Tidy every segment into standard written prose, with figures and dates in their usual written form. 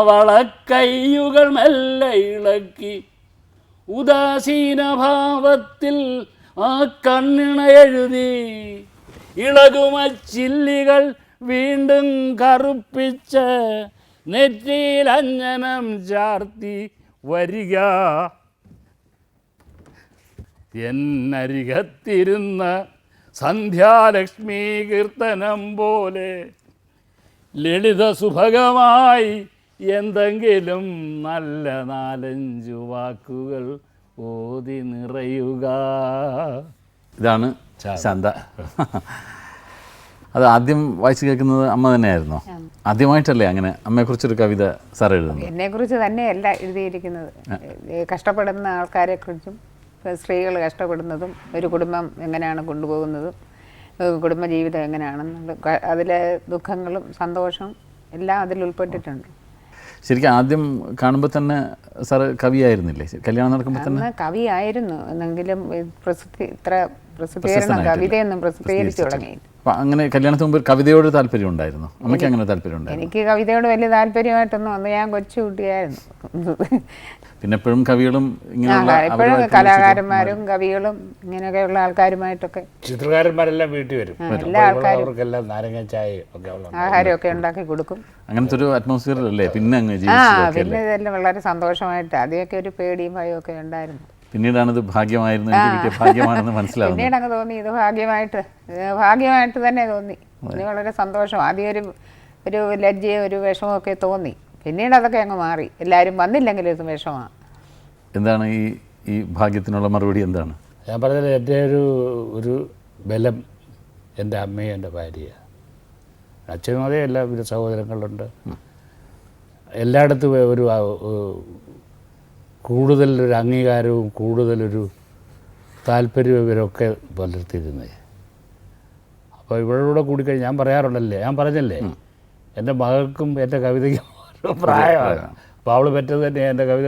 വളക്കൈയുകൾ മെല്ലെ ഇളക്കി ഉദാസീനഭാവത്തിൽ ആ കണ്ണിണ എഴുതി ഇളകുമച്ചില്ലികൾ വീണ്ടും കറുപ്പിച്ച് നെറ്റിയിൽ അഞ്ജനം ചാർത്തി വരിക. എന്നരികത്തിരുന്ന സന്ധ്യാലക്ഷ്മി കീർത്തനം പോലെ ലളിത സുഭഗമായി എന്തെങ്കിലും നല്ല 4-5 വാക്കുകൾ ഓതി നിറയുക. ഇതാണ് ശാന്ത. അത് ആദ്യം വായിച്ചു കേൾക്കുന്നത് അമ്മ തന്നെയായിരുന്നോ? ആദ്യമായിട്ടല്ലേ അങ്ങനെ അമ്മയെക്കുറിച്ചൊരു കവിത സാർ എഴുതുന്നത്? എന്നെക്കുറിച്ച് തന്നെയല്ല എഴുതിയിരിക്കുന്നത്, കഷ്ടപ്പെടുന്ന ആൾക്കാരെക്കുറിച്ചും സ്ത്രീകൾ കഷ്ടപ്പെടുന്നതും ഒരു കുടുംബം എങ്ങനെയാണ് കൊണ്ടുപോകുന്നതും കുടുംബജീവിതം എങ്ങനെയാണെന്നുള്ള അതിലെ ദുഃഖങ്ങളും സന്തോഷവും എല്ലാം അതിൽ ഉൾപ്പെട്ടിട്ടുണ്ട്. ശരിക്കും ആദ്യം കാണുമ്പോൾ തന്നെ സാറ് കവിയായിരുന്നില്ലേ? കല്യാണം നടക്കുമ്പോൾ തന്നെ കവിയായിരുന്നു, എന്നെങ്കിലും ഇത്ര പ്രസിദ്ധീകരണം കവിതയൊന്നും പ്രസിദ്ധീകരിച്ചു തുടങ്ങി. അങ്ങനെ കല്യാണത്തിന് മുമ്പ് കവിതയോട് താല്പര്യം ഉണ്ടായിരുന്നു? അമ്മയ്ക്ക് അങ്ങനെ താല്പര്യം ഉണ്ടായിരുന്നു? എനിക്ക് കവിതയോട് വലിയ താല്പര്യമായിട്ടൊന്നും അന്ന് ഞാൻ കൊച്ചു കുട്ടിയായിരുന്നു. പിന്നെ എപ്പോഴും കവികളും എപ്പോഴും കലാകാരന്മാരും കവികളും ഇങ്ങനെയൊക്കെയുള്ള ആൾക്കാരുമായിട്ടൊക്കെ ചിത്രകാരന്മാരെല്ലാം വീട്ടിൽ വരും. എല്ലാ ആൾക്കാരും നാരങ്ങ ചായ ആഹാരമൊക്കെ ഉണ്ടാക്കി കൊടുക്കും. അങ്ങനത്തെ ഒരു അറ്റ്മോസ്ഫിയറിലല്ലേ പിന്നെ അങ്ങ് പിന്നെ ഇതെല്ലാം വളരെ സന്തോഷമായിട്ട്. ആദ്യമൊക്കെ ഒരു പേടിയും ഭയമൊക്കെ ഉണ്ടായിരുന്നു. പിന്നീടാണിത് ഭാഗ്യമായിരുന്നു, ഭാഗ്യമാണെന്ന് മനസ്സിലാവുന്നത്. പിന്നീട് അങ്ങ് തോന്നി ഇത് ഭാഗ്യമായിട്ട് തന്നെ തോന്നി. ഇത് വളരെ സന്തോഷം. ആദ്യം ഒരു ലജ്ജയും ഒരു വിഷമമൊക്കെ തോന്നി. പിന്നീട് അതൊക്കെ അങ്ങ് മാറി. എല്ലാവരും വന്നില്ലെങ്കിലും ഇത് വിഷമമാണ്. എന്താണ് ഈ ഭാഗ്യത്തിനുള്ള മറുപടി എന്താണ്? ഞാൻ പറഞ്ഞത് എൻ്റെ ഒരു ബലം എൻ്റെ അമ്മയും എൻ്റെ ഭാര്യയാണ്. അച്ഛനും അതേ എല്ലാ സഹോദരങ്ങളുണ്ട്. എല്ലായിടത്തും ഒരു കൂടുതലൊരു അംഗീകാരവും കൂടുതലൊരു താല്പര്യവും ഇവരൊക്കെ പുലർത്തിയിരുന്നത്. അപ്പോൾ ഇവരുടെ കൂടിക്കഴിഞ്ഞ് ഞാൻ പറയാറുണ്ടല്ലേ, ഞാൻ പറഞ്ഞല്ലേ എൻ്റെ മകൾക്കും എൻ്റെ കവിതയ്ക്കും പ്രായമാണ്. അപ്പോൾ അവൾ പറ്റത് തന്നെയാണ് എൻ്റെ കവിത.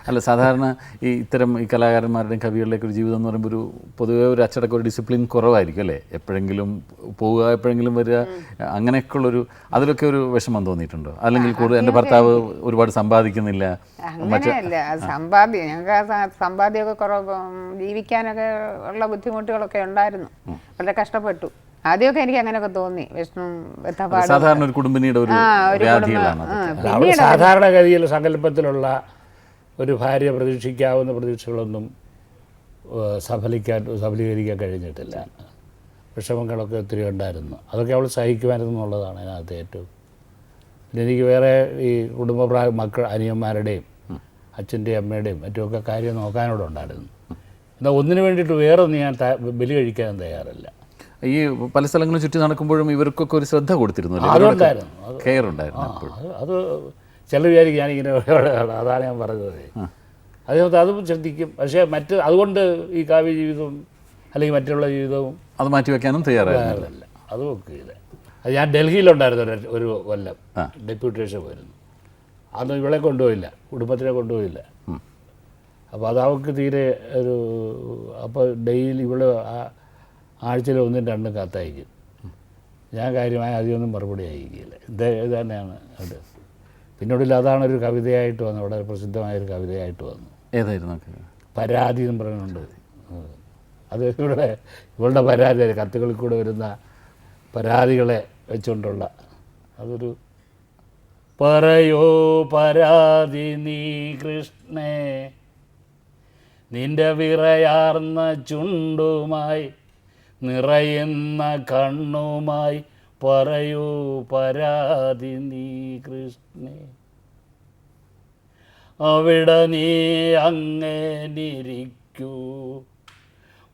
അല്ല, സാധാരണ ഇത്തരം കലാകാരന്മാരുടെയും കവികളിലേക്ക് ഒരു ജീവിതം എന്ന് പറയുമ്പോൾ പൊതുവേ ഒരു അച്ചടക്കം, ഒരു ഡിസിപ്ലിൻ കുറവായിരിക്കും അല്ലേ? എപ്പോഴെങ്കിലും പോവുക, എപ്പോഴെങ്കിലും വരിക, അങ്ങനെയൊക്കെയുള്ളൊരു അതിലൊക്കെ ഒരു വിഷമം തോന്നിയിട്ടുണ്ടോ? അല്ലെങ്കിൽ കൂടുതൽ എൻ്റെ ഭർത്താവ് ഒരുപാട് സമ്പാദിക്കുന്നില്ല, അങ്ങനെയല്ല. ഞങ്ങൾക്ക് സമ്പാദ്യമൊക്കെ കുറവ്, ജീവിക്കാനൊക്കെ ഉള്ള ബുദ്ധിമുട്ടുകളൊക്കെ ഉണ്ടായിരുന്നു. വളരെ കഷ്ടപ്പെട്ടു. ആദ്യമൊക്കെ എനിക്ക് അങ്ങനെയൊക്കെ തോന്നി. സാധാരണ ഒരു കുടുംബിനിയുടെ ഒരു വ്യാധികളാണ്. സാധാരണഗതിയിൽ സങ്കല്പത്തിലുള്ള ഒരു ഭാര്യ പ്രതീക്ഷിക്കാവുന്ന പ്രതീക്ഷകളൊന്നും സഫലീകരിക്കാൻ കഴിഞ്ഞിട്ടില്ല. വിഷമങ്ങളൊക്കെ ഒത്തിരി ഉണ്ടായിരുന്നു. അതൊക്കെ അവൾ സഹിക്കുമായിരുന്നു എന്നുള്ളതാണ് അതിനകത്ത് ഏറ്റവും. പിന്നെ എനിക്ക് വേറെ ഈ അനിയന്മാരുടെയും അച്ഛൻ്റെയും അമ്മയുടെയും മറ്റുമൊക്കെ കാര്യം നോക്കാനോടുണ്ടായിരുന്നു. എന്നാൽ ഒന്നിനു വേണ്ടിയിട്ട് വേറൊന്നും ഞാൻ ബലി കഴിക്കാൻ തയ്യാറല്ല. ഈ പല സ്ഥലങ്ങളും ചുറ്റി നടക്കുമ്പോഴും ഇവർക്കൊക്കെ ഒരു ശ്രദ്ധ കൊടുത്തിരുന്നു, അതുണ്ടായിരുന്നു, കെയർ ഉണ്ടായിരുന്നു. അത് ചില വിചാരിക്കും ഞാനിങ്ങനെ അതാണ് ഞാൻ പറഞ്ഞത്. അതിനകത്ത് അതും ശ്രദ്ധിക്കും. പക്ഷേ അതുകൊണ്ട് ഈ കാവ്യ ജീവിതവും അല്ലെങ്കിൽ മറ്റുള്ള ജീവിതവും അത് മാറ്റിവെക്കാനും തയ്യാറായില്ല. അത് നോക്കിയില്ല. അത് ഞാൻ ഡൽഹിയിലുണ്ടായിരുന്നു ഒരു കൊല്ലം ഡെപ്യൂട്ടേഷൻ പോയിരുന്നു. അന്ന് ഇവളെ കൊണ്ടുപോയില്ല, കുടുംബത്തിനെ കൊണ്ടുപോയില്ല. അപ്പോൾ അത് അവൾക്ക് തീരെ അപ്പോൾ ഡെയിലി ഇവള് ആഴ്ചയിൽ 1-2 കത്തയക്കും. ഞാൻ കാര്യമായി അധികമൊന്നും മറുപടി അയക്കില്ല. ഇത് തന്നെയാണ് അത്. പിന്നീടില്ല അതാണൊരു കവിതയായിട്ട് വന്നു, വളരെ പ്രസിദ്ധമായൊരു കവിതയായിട്ട് വന്നു. ഏതായിരുന്നു? പരാതി എന്ന് പറയുന്നുണ്ട്. അത് ഇവളുടെ പരാതി, കത്തുകളിൽ കൂടെ വരുന്ന പരാതികളെ വെച്ചുകൊണ്ടുള്ള അതൊരു പറയോ പരാതി നീ കൃഷ്ണേ, നിന്റെ വിറയാർന്ന ചുണ്ടുമായി നിറയുന്ന കണ്ണുമായി പറയൂ പരാതി നീ കൃഷ്ണേ, അവിടെ നീ അങ്ങനിരിക്കൂ,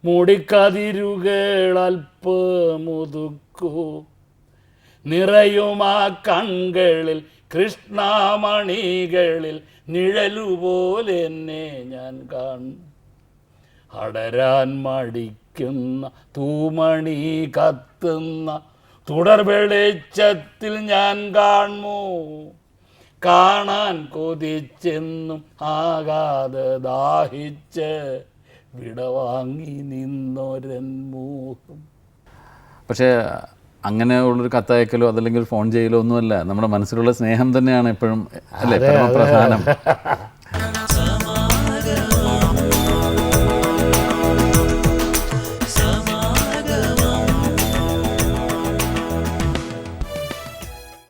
മുടിക്കതിരുകൾ അല്പമുതുക്കൂ, നിറയുമാ കൺകളിൽ കൃഷ്ണമണികളിൽ നിഴലുപോലെ എന്നെ ഞാൻ കാണും, അടരാൻ മടിക്കുന്ന തൂമണി കത്തുന്ന തുടർ വെളിച്ചത്തിൽ ഞാൻ കാണുമോ, കാണാൻ കൊതിച്ചെന്നും ആകാതെ ദാഹിച്ച് വിടവാങ്ങി നിന്നൊരൻ മോഹം. പക്ഷേ അങ്ങനെയുള്ളൊരു കത്തയക്കലോ അതല്ലെങ്കിൽ ഒരു ഫോൺ ചെയ്യലോ ഒന്നുമല്ല, നമ്മുടെ മനസ്സിലുള്ള സ്നേഹം തന്നെയാണ് എപ്പോഴും അല്ലേ പരമപ്രധാനം.